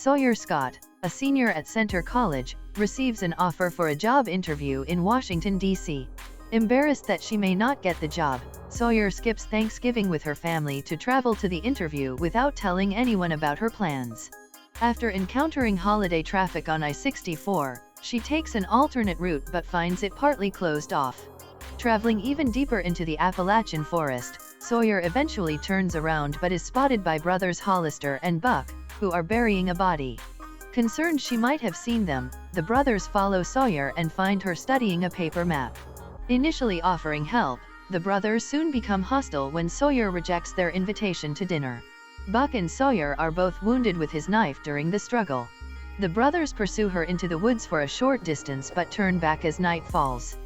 Sawyer Scott, a senior at Center College, receives an offer for a job interview in Washington, D.C. Embarrassed that she may not get the job, Sawyer skips Thanksgiving with her family to travel to the interview without telling anyone about her plans. After encountering holiday traffic on I-64, she takes an alternate route but finds it partly closed off. Traveling even deeper into the Appalachian forest, Sawyer eventually turns around but is spotted by brothers Hollister and Buck, who are burying a body. Concerned she might have seen them, the brothers follow Sawyer and find her studying a paper map. Initially offering help, the brothers soon become hostile when Sawyer rejects their invitation to dinner. Buck and Sawyer are both wounded with his knife during the struggle. The brothers pursue her into the woods for a short distance but turn back as night falls.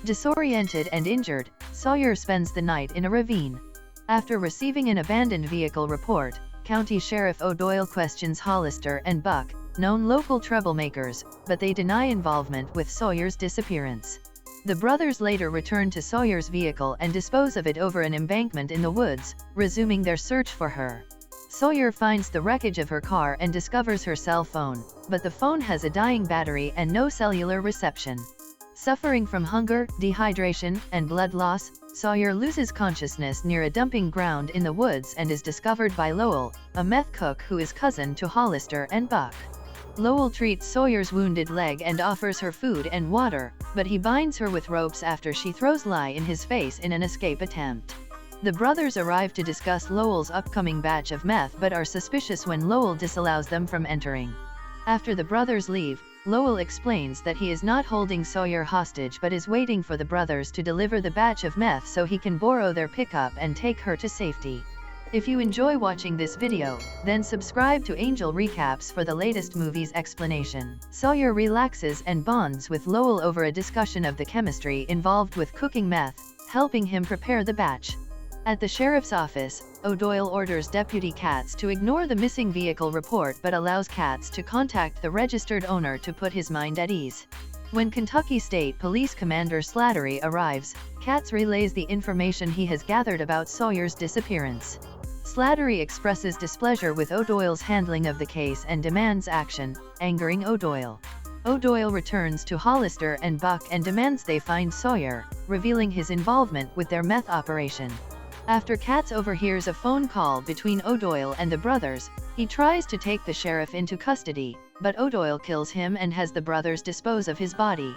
Disoriented and injured, Sawyer spends the night in a ravine. After receiving an abandoned vehicle report, County Sheriff O'Doyle questions Hollister and Buck, known local troublemakers, but they deny involvement with Sawyer's disappearance. The brothers later return to Sawyer's vehicle and dispose of it over an embankment in the woods, resuming their search for her. Sawyer finds the wreckage of her car and discovers her cell phone, but the phone has a dying battery and no cellular reception. Suffering from hunger, dehydration, and blood loss, Sawyer loses consciousness near a dumping ground in the woods and is discovered by Lowell, a meth cook who is cousin to Hollister and Buck. Lowell treats Sawyer's wounded leg and offers her food and water, but he binds her with ropes after she throws lye in his face in an escape attempt. The brothers arrive to discuss Lowell's upcoming batch of meth but are suspicious when Lowell disallows them from entering. After the brothers leave, Lowell explains that he is not holding Sawyer hostage but is waiting for the brothers to deliver the batch of meth so he can borrow their pickup and take her to safety. If you enjoy watching this video, then subscribe to Angel Recaps for the latest movie's explanation. Sawyer relaxes and bonds with Lowell over a discussion of the chemistry involved with cooking meth, helping him prepare the batch. At the sheriff's office, O'Doyle orders Deputy Katz to ignore the missing vehicle report but allows Katz to contact the registered owner to put his mind at ease. When Kentucky State Police Commander Slattery arrives, Katz relays the information he has gathered about Sawyer's disappearance. Slattery expresses displeasure with O'Doyle's handling of the case and demands action, angering O'Doyle. O'Doyle returns to Hollister and Buck and demands they find Sawyer, revealing his involvement with their meth operation. After Katz overhears a phone call between O'Doyle and the brothers, he tries to take the sheriff into custody, but O'Doyle kills him and has the brothers dispose of his body.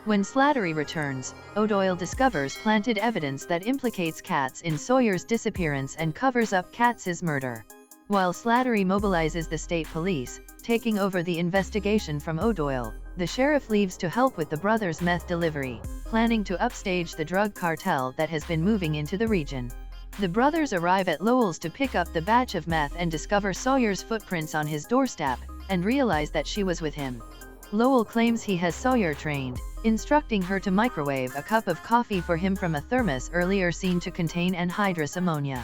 When Slattery returns, O'Doyle discovers planted evidence that implicates Katz in Sawyer's disappearance and covers up Katz's murder. While Slattery mobilizes the state police, taking over the investigation from O'Doyle, the sheriff leaves to help with the brothers' meth delivery, planning to upstage the drug cartel that has been moving into the region. The brothers arrive at Lowell's to pick up the batch of meth and discover Sawyer's footprints on his doorstep, and realize that she was with him. Lowell claims he has Sawyer trained, instructing her to microwave a cup of coffee for him from a thermos earlier seen to contain anhydrous ammonia.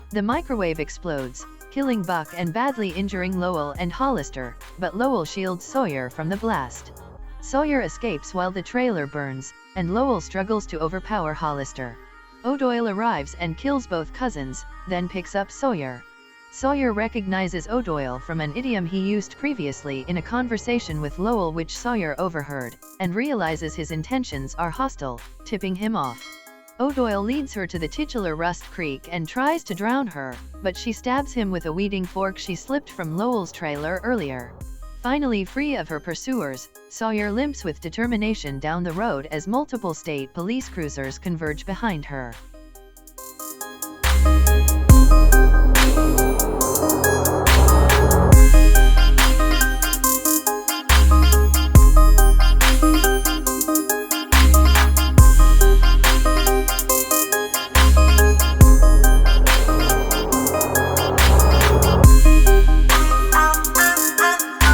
The microwave explodes, killing Buck and badly injuring Lowell and Hollister, but Lowell shields Sawyer from the blast. Sawyer escapes while the trailer burns, and Lowell struggles to overpower Hollister. O'Doyle arrives and kills both cousins, then picks up Sawyer. Sawyer recognizes O'Doyle from an idiom he used previously in a conversation with Lowell which Sawyer overheard, and realizes his intentions are hostile, tipping him off. O'Doyle leads her to the titular Rust Creek and tries to drown her, but she stabs him with a weeding fork she slipped from Lowell's trailer earlier. Finally free of her pursuers, Sawyer limps with determination down the road as multiple state police cruisers converge behind her.